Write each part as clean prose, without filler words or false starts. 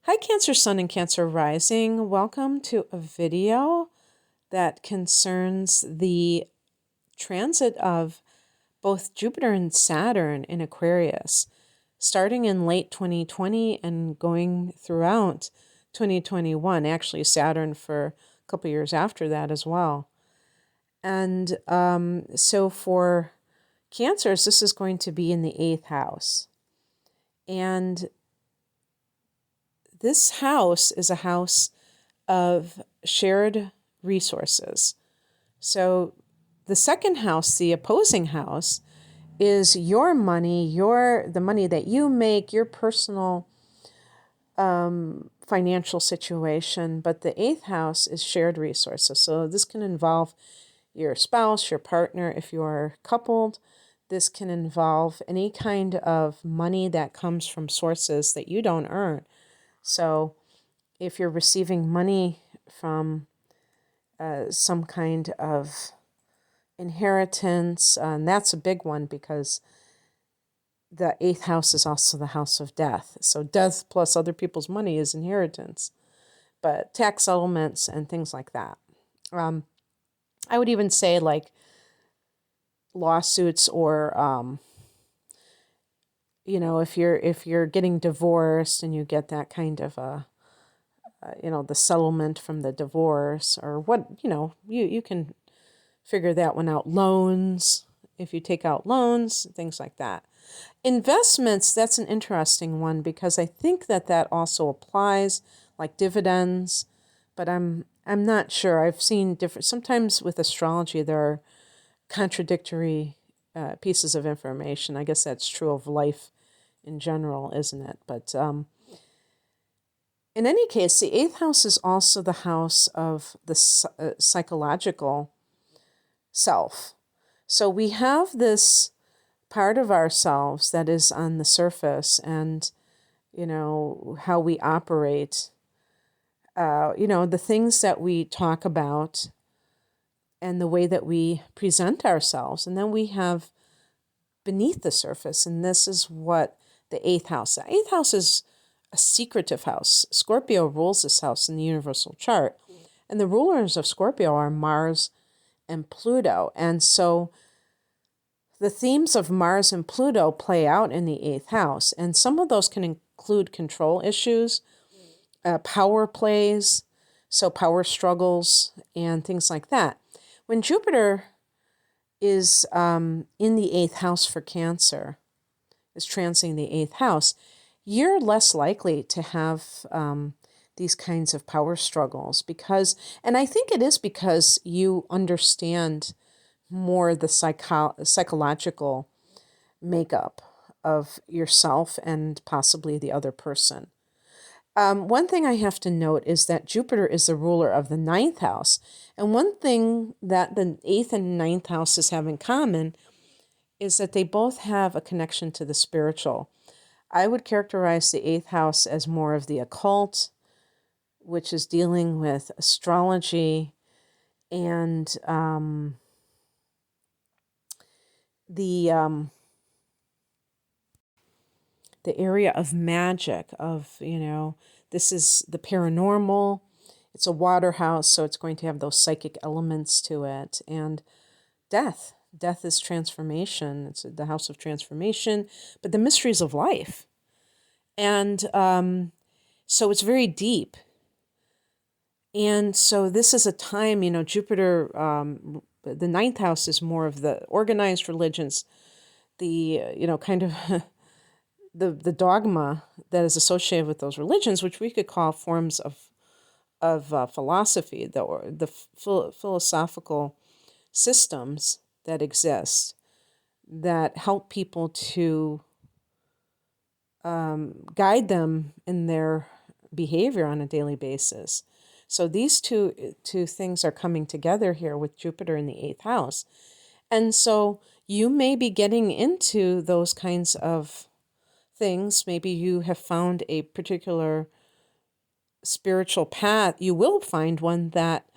Hi, Cancer Sun and Cancer Rising. Welcome to a video that concerns the transit of both Jupiter and Saturn in Aquarius, starting in late 2020 and going throughout 2021. Actually, Saturn for a couple years after that as well. And so for Cancers, this is going to be in the 8th house. And this house is a house of shared resources. So the second house, the opposing house, is your money, the money that you make, your personal financial situation. But the 8th house is shared resources. So this can involve your spouse, your partner, if you are coupled. This can involve any kind of money that comes from sources that you don't earn. So if you're receiving money from some kind of inheritance, and that's a big one because the 8th house is also the house of death. So death plus other people's money is inheritance, but tax settlements and things like that. I would even say like lawsuits or if you're getting divorced and you get that kind of the settlement from the divorce or what, you can figure that one out. Loans, if you take out loans, things like that. Investments, that's an interesting one because I think that also applies, like dividends, but I'm not sure. I've seen different, sometimes with astrology, there are contradictory pieces of information. I guess that's true of life in general, isn't it? But in any case, the 8th house is also the house of the psychological self. So we have this part of ourselves that is on the surface and, how we operate, the things that we talk about and the way that we present ourselves. And then we have beneath the surface, and this is what the 8th house. The 8th house is a secretive house. Scorpio rules this house in the universal chart. And the rulers of Scorpio are Mars and Pluto. And so the themes of Mars and Pluto play out in the 8th house. And some of those can include control issues, power plays, so power struggles, and things like that. When Jupiter is in the 8th house for Cancer, is transiting the 8th house, you're less likely to have these kinds of power struggles and I think it is because you understand more the psychological makeup of yourself and possibly the other person. One thing I have to note is that Jupiter is the ruler of the 9th house. And one thing that the 8th and 9th houses have in common is that they both have a connection to the spiritual. I would characterize the 8th house as more of the occult, which is dealing with astrology and the area of magic of, this is the paranormal. It's a water house, so it's going to have those psychic elements to it. And death. Death is transformation. It's the house of transformation, but the mysteries of life. And so it's very deep. And so this is a time, Jupiter, the 9th house is more of the organized religions, the, kind of the dogma that is associated with those religions, which we could call forms of philosophy, the philosophical systems that exist that help people to guide them in their behavior on a daily basis. So these two things are coming together here with Jupiter in the 8th house. And so you may be getting into those kinds of things. Maybe you have found a particular spiritual path. You will find one that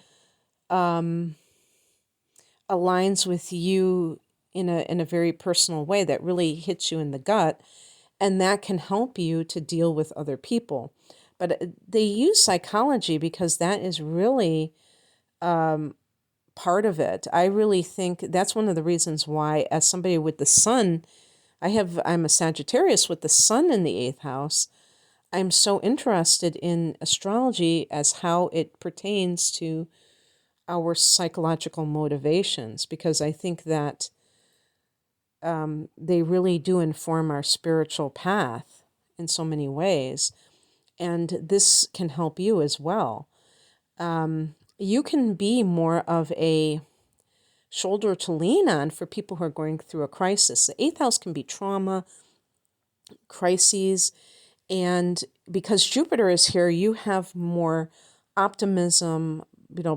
aligns with you in a very personal way that really hits you in the gut, and that can help you to deal with other people. But they use psychology because that is really part of it. I really think that's one of the reasons why, as somebody with the sun, I'm a Sagittarius with the sun in the eighth house. I'm so interested in astrology as how it pertains to our psychological motivations, because I think that they really do inform our spiritual path in so many ways. And this can help you as well. You can be more of a shoulder to lean on for people who are going through a crisis. The eighth house can be trauma, crises, and because Jupiter is here, you have more optimism,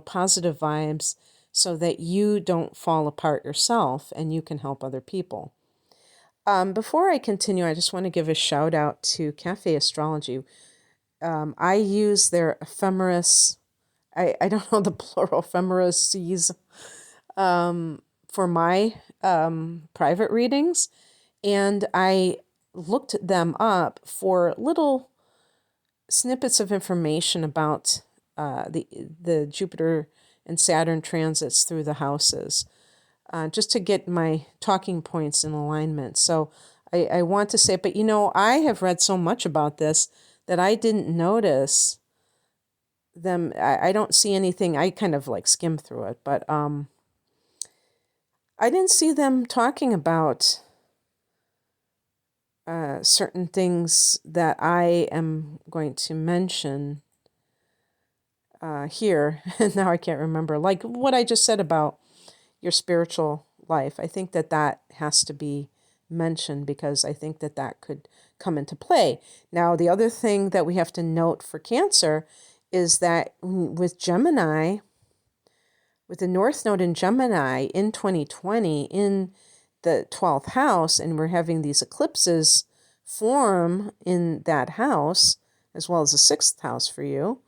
positive vibes, so that you don't fall apart yourself and you can help other people. Before I continue, I just want to give a shout out to Cafe Astrology. I use their ephemeris, I don't know the plural, ephemeris, for my private readings. And I looked them up for little snippets of information about the Jupiter and Saturn transits through the houses, just to get my talking points in alignment. So I want to say, but I have read so much about this that I didn't notice them. I don't see anything. I kind of like skim through it, but I didn't see them talking about certain things that I am going to mention here. And now I can't remember, like what I just said about your spiritual life. I think that has to be mentioned because I think that could come into play. Now, the other thing that we have to note for Cancer is that with Gemini, with the North Node in Gemini in 2020 in the 12th house, and we're having these eclipses form in that house, as well as the 6th house for you.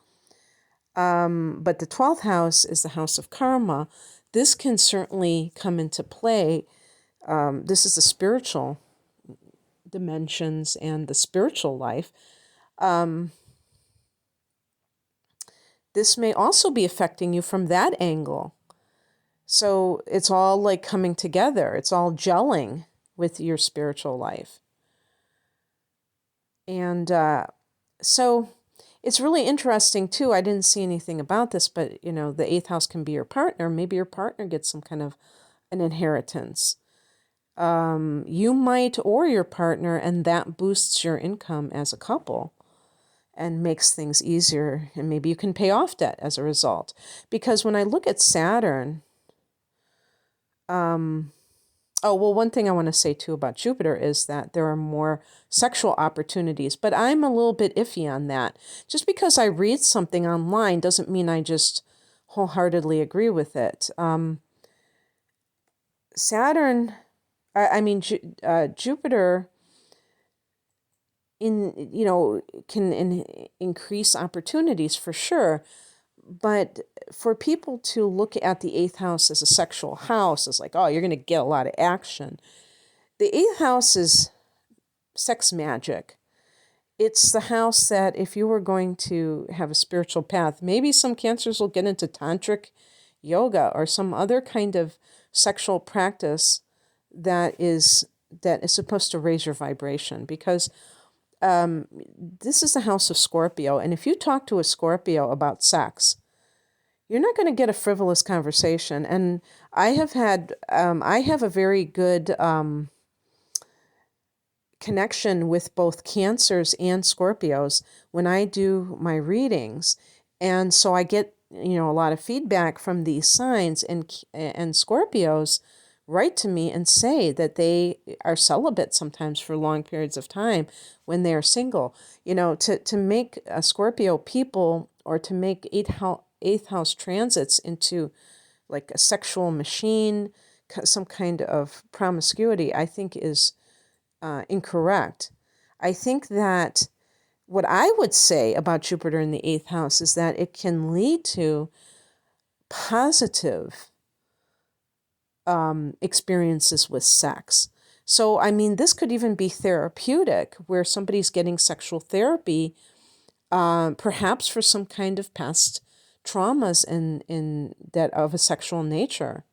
But the 12th house is the house of karma. This can certainly come into play. This is the spiritual dimensions and the spiritual life. This may also be affecting you from that angle. So it's all like coming together. It's all gelling with your spiritual life. And so it's really interesting too. I didn't see anything about this, but the eighth house can be your partner. Maybe your partner gets some kind of an inheritance. You might, or your partner, and that boosts your income as a couple and makes things easier. And maybe you can pay off debt as a result. Because when I look at Saturn, one thing I want to say too about Jupiter is that there are more sexual opportunities, but I'm a little bit iffy on that. Just because I read something online doesn't mean I just wholeheartedly agree with it. Jupiter can increase opportunities for sure. But for people to look at the eighth house as a sexual house, it's like, oh, you're going to get a lot of action. The eighth house is sex magic. It's the house that if you were going to have a spiritual path, maybe some Cancers will get into tantric yoga or some other kind of sexual practice that is supposed to raise your vibration, because this is the house of Scorpio. And if you talk to a Scorpio about sex, you're not going to get a frivolous conversation. And I have a very good connection with both Cancers and Scorpios when I do my readings. And so I get, a lot of feedback from these signs, and Scorpios write to me and say that they are celibate sometimes for long periods of time when they are single. To make a Scorpio people, or to make eighth house transits into like a sexual machine, some kind of promiscuity, I think is incorrect. I think that what I would say about Jupiter in the eighth house is that it can lead to positive experiences with sex. So, this could even be therapeutic, where somebody's getting sexual therapy perhaps for some kind of past traumas in that of a sexual nature.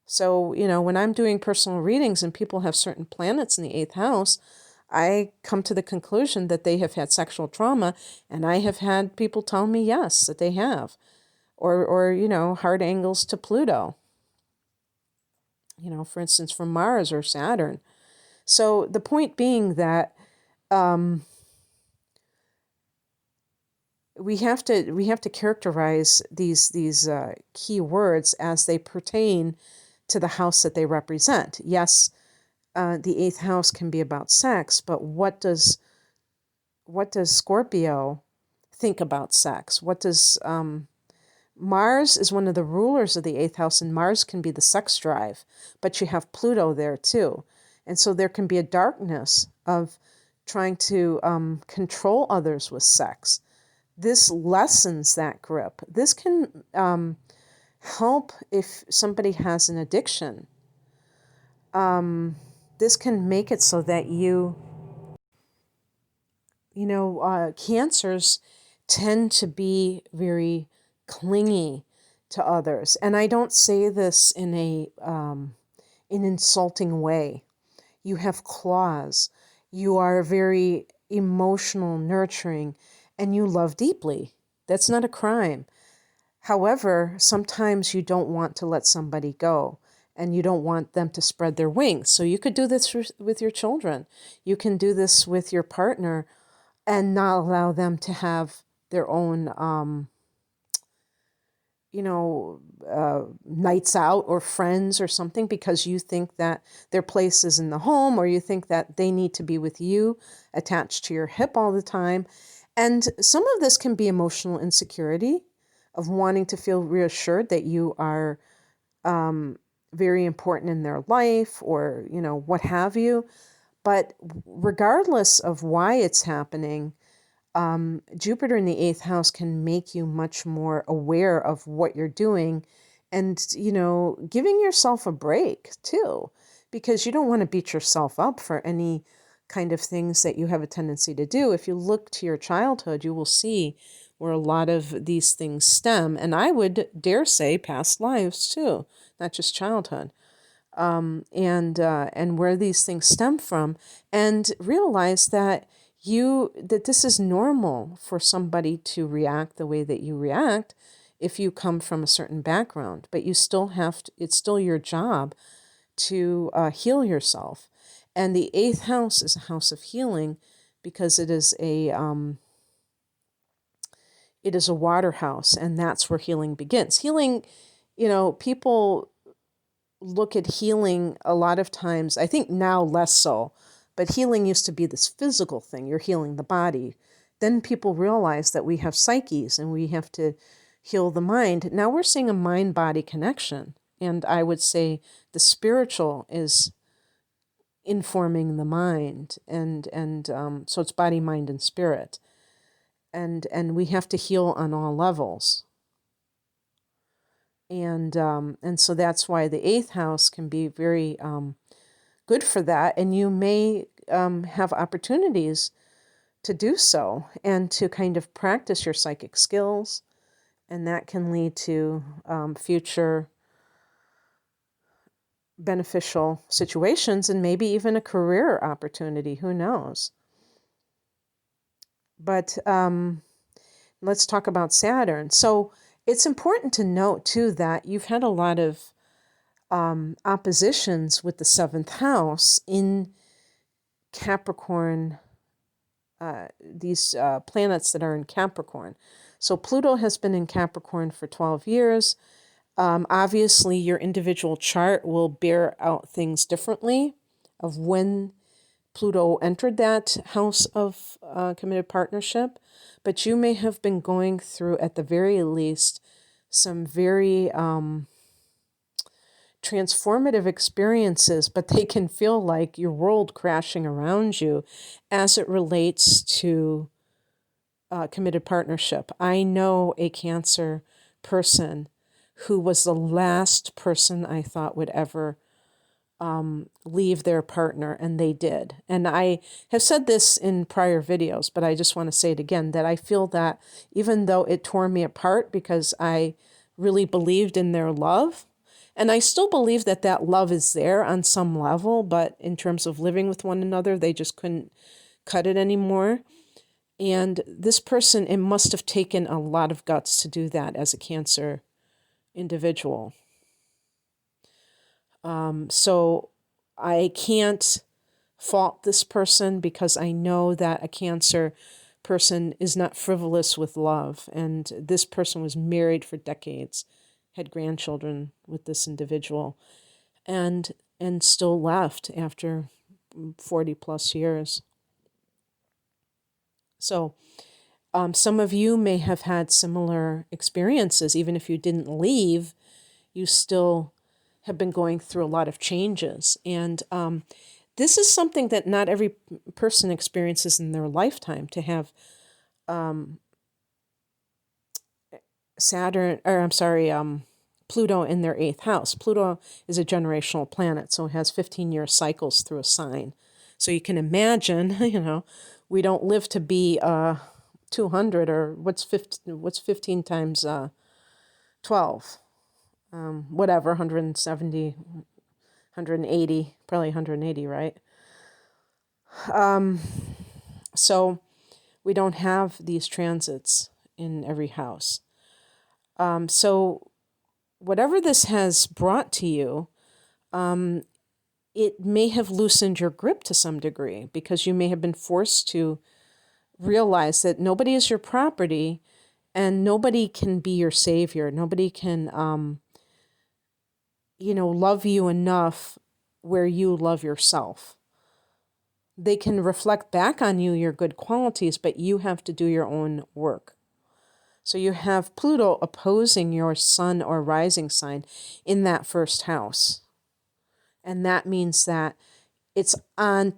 So, when I'm doing personal readings and people have certain planets in the 8th house, I come to the conclusion that they have had sexual trauma, and I have had people tell me yes, that they have. Or hard angles to Pluto. For instance, from Mars or Saturn. So the point being that we have to characterize these key words as they pertain to the house that they represent. Yes, the 8th house can be about sex, but what does Scorpio think about sex? What does Mars is one of the rulers of the 8th house, and Mars can be the sex drive, but you have Pluto there too. And so there can be a darkness of trying to control others with sex. This lessens that grip. This can help if somebody has an addiction. This can make it so that cancers tend to be very clingy to others. And I don't say this in an insulting way. You have claws. You are very emotional, nurturing, and you love deeply. That's not a crime. However, sometimes you don't want to let somebody go, and you don't want them to spread their wings. So you could do this with your children. You can do this with your partner and not allow them to have their own nights out or friends or something because you think that their place is in the home, or you think that they need to be with you attached to your hip all the time. And some of this can be emotional insecurity of wanting to feel reassured that you are very important in their life, or, what have you. But regardless of why it's happening, Jupiter in the 8th house can make you much more aware of what you're doing and, giving yourself a break too, because you don't want to beat yourself up for any kind of things that you have a tendency to do. If you look to your childhood, you will see where a lot of these things stem. And I would dare say past lives too, not just childhood. And where these things stem from, and realize that this is normal for somebody to react the way that you react if you come from a certain background, but you still it's still your job to heal yourself. And the 8th house is a house of healing because it is a water house, and that's where healing begins. Healing, people look at healing a lot of times, I think now less so, but healing used to be this physical thing. You're healing the body. Then people realize that we have psyches and we have to heal the mind. Now we're seeing a mind-body connection. And I would say the spiritual is informing the mind. And so it's body, mind, and spirit. And we have to heal on all levels. And so that's why the 8th house can be very good for that. And you may have opportunities to do so and to kind of practice your psychic skills. And that can lead to future beneficial situations and maybe even a career opportunity. Who knows? But let's talk about Saturn. So it's important to note, too, that you've had a lot of oppositions with the 7th house in Capricorn, these planets that are in Capricorn. So Pluto has been in Capricorn for 12 years. Obviously, your individual chart will bear out things differently of when Pluto entered that house of committed partnership. But you may have been going through, at the very least, some very transformative experiences, but they can feel like your world crashing around you as it relates to committed partnership. I know a Cancer person who was the last person I thought would ever leave their partner, and they did. And I have said this in prior videos, but I just want to say it again, that I feel that even though it tore me apart because I really believed in their love, and I still believe that that love is there on some level, but in terms of living with one another, they just couldn't cut it anymore. And this person, it must have taken a lot of guts to do that as a Cancer individual. So I can't fault this person because I know that a Cancer person is not frivolous with love. And this person was married for decades, had grandchildren with this individual, and still left after 40 plus years. So some of you may have had similar experiences. Even if you didn't leave, you still have been going through a lot of changes. And this is something that not every person experiences in their lifetime, to have Pluto in their 8th house. Pluto is a generational planet, so it has 15-year cycles through a sign. So you can imagine, we don't live to be 200, or what's 15 times 12? Whatever, 170, 180, probably 180, right? So we don't have these transits in every house. So whatever this has brought to you, it may have loosened your grip to some degree, because you may have been forced to realize that nobody is your property and nobody can be your savior. Nobody can, love you enough where you love yourself. They can reflect back on you your good qualities, but you have to do your own work. So you have Pluto opposing your sun or rising sign in that first house. And that means that it's on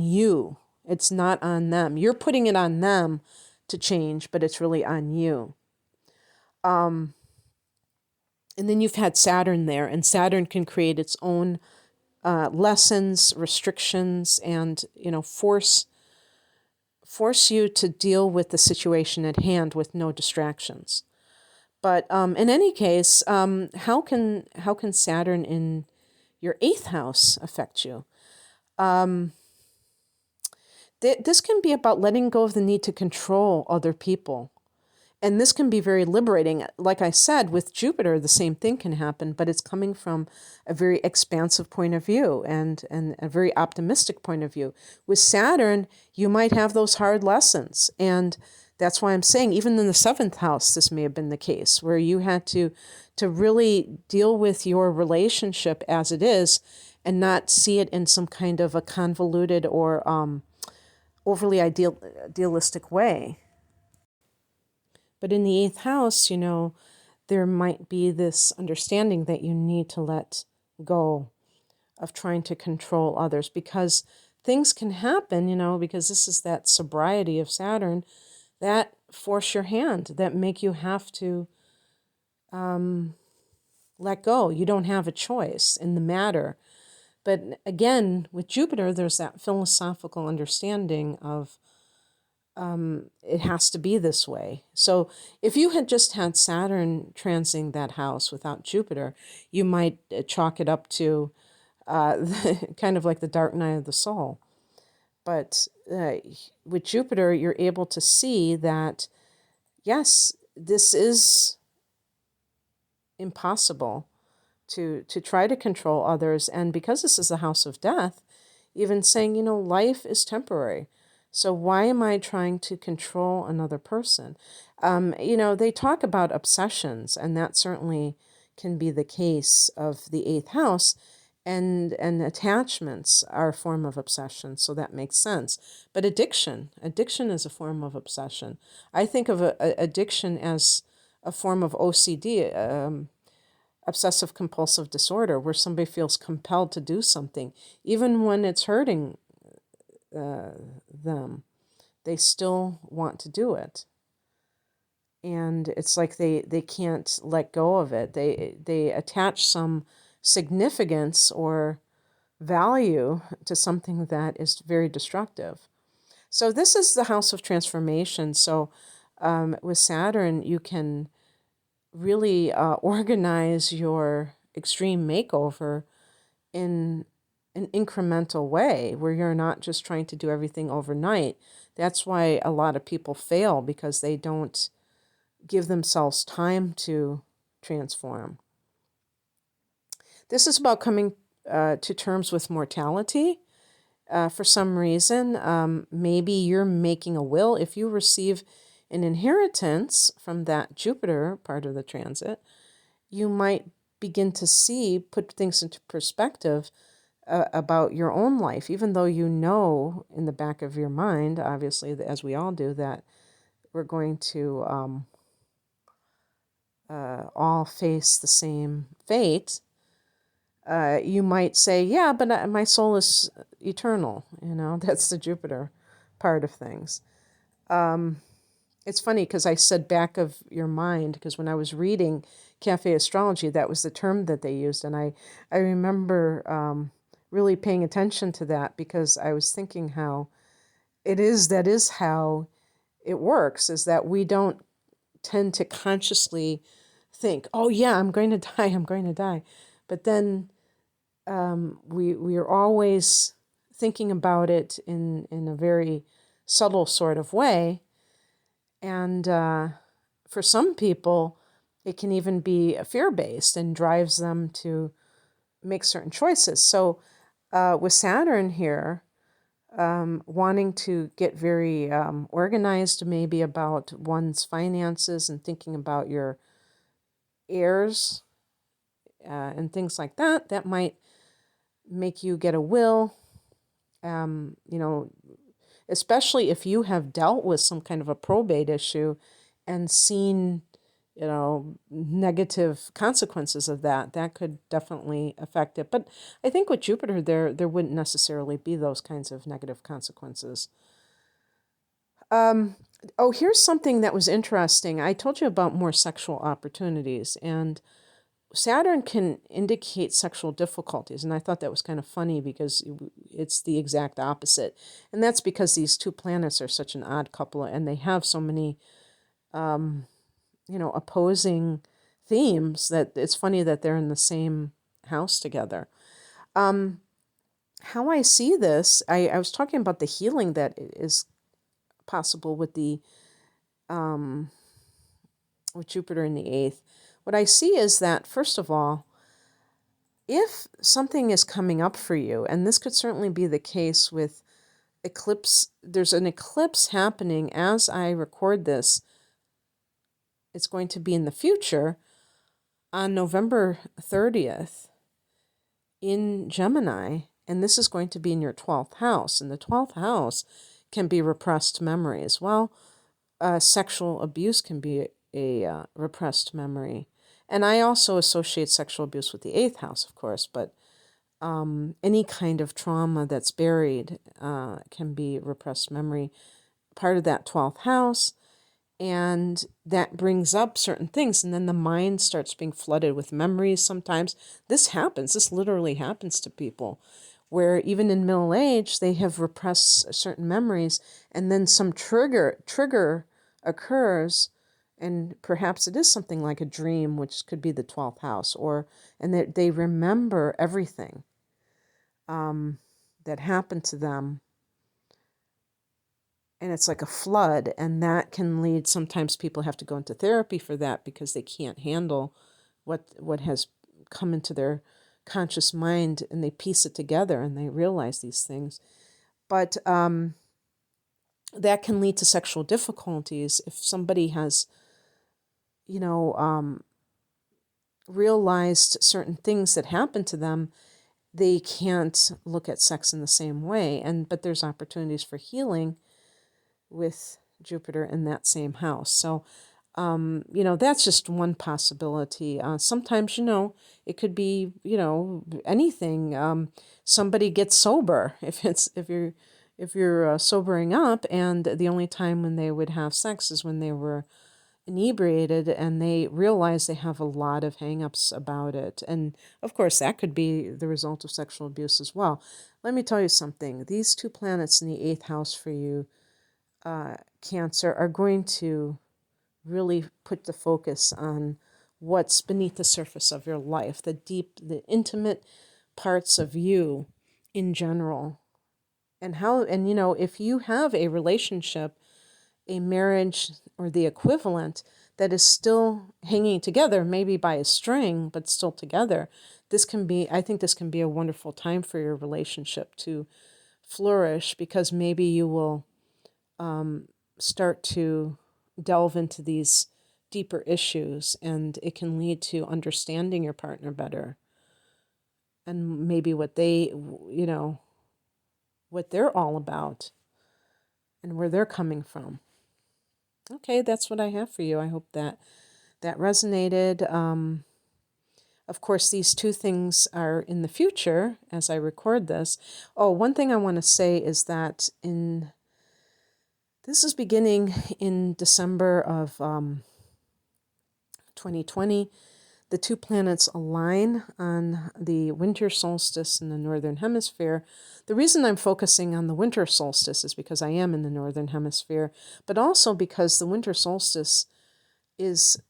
you. It's not on them. You're putting it on them to change, but it's really on you. And then you've had Saturn there, and Saturn can create its own lessons, restrictions, and force you to deal with the situation at hand with no distractions. But in any case, how can Saturn in your 8th house affect you? This can be about letting go of the need to control other people. And this can be very liberating. Like I said, with Jupiter, the same thing can happen, but it's coming from a very expansive point of view and a very optimistic point of view. With Saturn, you might have those hard lessons. And that's why I'm saying, even in the 7th house, this may have been the case, where you had to really deal with your relationship as it is and not see it in some kind of a convoluted or overly idealistic way. But in the 8th house, there might be this understanding that you need to let go of trying to control others, because things can happen, because this is that sobriety of Saturn, that force your hand, that make you have to let go. You don't have a choice in the matter. But again, with Jupiter, there's that philosophical understanding of it has to be this way. So if you had just had Saturn transing that house without Jupiter, you might chalk it up to kind of like the dark night of the soul. But with Jupiter, you're able to see that, yes, this is impossible to try to control others. And because this is a house of death, even saying, life is temporary. So why am I trying to control another person? They talk about obsessions, and that certainly can be the case of the 8th house. And attachments are a form of obsession, so that makes sense. But addiction is a form of obsession. I think of addiction as a form of OCD, obsessive compulsive disorder, where somebody feels compelled to do something, even when it's hurting them, they still want to do it. And it's like they can't let go of it. They attach some significance or value to something that is very destructive. So this is the house of transformation. So with Saturn, you can really organize your extreme makeover in an incremental way where you're not just trying to do everything overnight. That's why a lot of people fail, because they don't give themselves time to transform. This is about coming to terms with mortality. For some reason, maybe you're making a will. If you receive an inheritance from that Jupiter part of the transit, you might begin to put things into perspective about your own life, even though you know in the back of your mind, obviously, as we all do, that we're going to all face the same fate. You might say, yeah, but my soul is eternal. That's the Jupiter part of things. It's funny because I said back of your mind, because when I was reading Cafe Astrology, that was the term that they used. And I remember really paying attention to that, because I was thinking how that is how it works, is that we don't tend to consciously think, oh yeah, I'm going to die, I'm going to die. But then we are always thinking about it in a very subtle sort of way. And for some people, it can even be fear-based and drives them to make certain choices. So with Saturn here, wanting to get very organized maybe about one's finances and thinking about your heirs and things like that, that might make you get a will, especially if you have dealt with some kind of a probate issue and seen, negative consequences of that. That could definitely affect it. But I think with Jupiter, there wouldn't necessarily be those kinds of negative consequences. Here's something that was interesting. I told you about more sexual opportunities, and Saturn can indicate sexual difficulties, and I thought that was kind of funny because it's the exact opposite. And that's because these two planets are such an odd couple, and they have so many, opposing themes, that it's funny that they're in the same house together. How I see this, I was talking about the healing that is possible with with Jupiter in the 8th. What I see is that, first of all, if something is coming up for you, and this could certainly be the case with eclipse, there's an eclipse happening as I record this. It's going to be in the future on November 30th in Gemini, and this is going to be in your 12th house. And the 12th house can be repressed memories. Well, sexual abuse can be a repressed memory. And I also associate sexual abuse with the 8th house, of course, but any kind of trauma that's buried can be repressed memory, part of that 12th house, and that brings up certain things, and then the mind starts being flooded with memories sometimes. This literally happens to people, where even in middle age, they have repressed certain memories, and then some trigger occurs, and perhaps it is something like a dream, which could be the 12th house, and that they remember everything that happened to them. And it's like a flood, and that can lead, sometimes people have to go into therapy for that because they can't handle what has come into their conscious mind, and they piece it together and they realize these things. But that can lead to sexual difficulties if somebody has, realized certain things that happened to them. They can't look at sex in the same way, but there's opportunities for healing with Jupiter in that same house. So, that's just one possibility. Sometimes, it could be, anything. Somebody gets sober if you're sobering up, and the only time when they would have sex is when they were inebriated and they realize they have a lot of hang-ups about it. And of course, that could be the result of sexual abuse as well. Let me tell you something. These two planets in the 8th house for you, Cancer, are going to really put the focus on what's beneath the surface of your life, the deep, the intimate parts of you in general. And how, and you know, if you have a relationship, a marriage, or the equivalent that is still hanging together, maybe by a string, but still together, this can be, I think this can be a wonderful time for your relationship to flourish, because maybe you will start to delve into these deeper issues, and it can lead to understanding your partner better and maybe what they, you know, what they're all about and where they're coming from. Okay, that's what I have for you. I hope that that resonated. Of course, these two things are in the future as I record this. Oh, one thing I want to say is that this is beginning in December of 2020. The two planets align on the winter solstice in the northern hemisphere. The reason I'm focusing on the winter solstice is because I am in the northern hemisphere, but also because the winter solstice is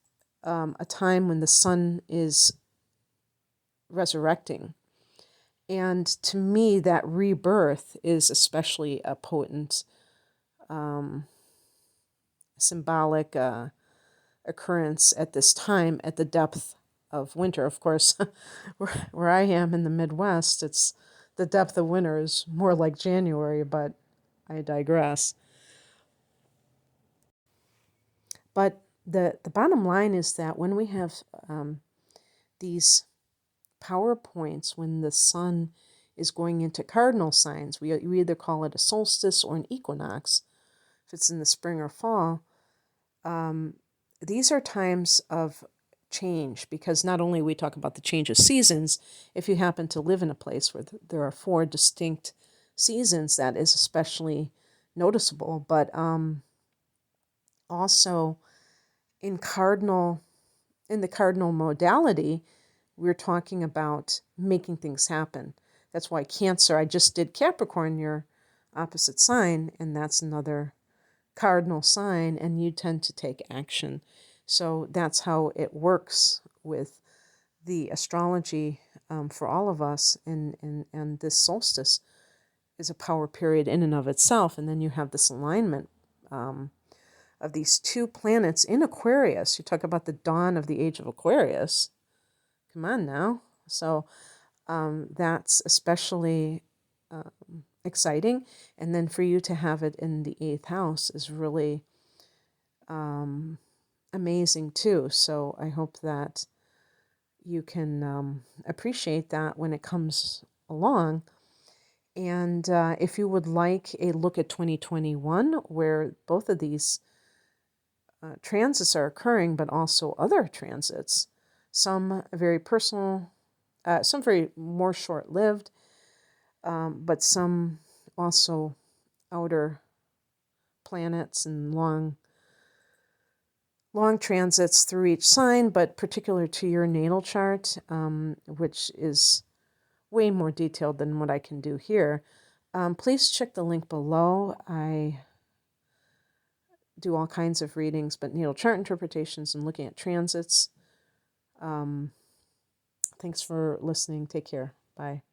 a time when the sun is resurrecting. And to me, that rebirth is especially a potent, symbolic occurrence at this time, at the depth of winter. Of course, where I am in the Midwest, it's the depth of winter is more like January, but I digress. But the bottom line is that when we have these power points, when the sun is going into cardinal signs, we either call it a solstice or an equinox, if it's in the spring or fall, these are times of change, because not only we talk about the change of seasons, if you happen to live in a place where there are 4 distinct seasons, that is especially noticeable, but also in the cardinal modality, we're talking about making things happen. That's why Cancer, I just did Capricorn, your opposite sign, and that's another cardinal sign, and you tend to take action. So that's how it works with the astrology for all of us. And this solstice is a power period in and of itself. And then you have this alignment of these two planets in Aquarius. You talk about the dawn of the age of Aquarius. Come on now. So that's especially exciting. And then for you to have it in the 8th house is really amazing too. So I hope that you can appreciate that when it comes along. And if you would like a look at 2021, where both of these transits are occurring, but also other transits, some very personal, some very more short-lived, but some also outer planets and long transits through each sign, but particular to your natal chart, which is way more detailed than what I can do here. Please check the link below. I do all kinds of readings, but natal chart interpretations and looking at transits. Thanks for listening. Take care. Bye.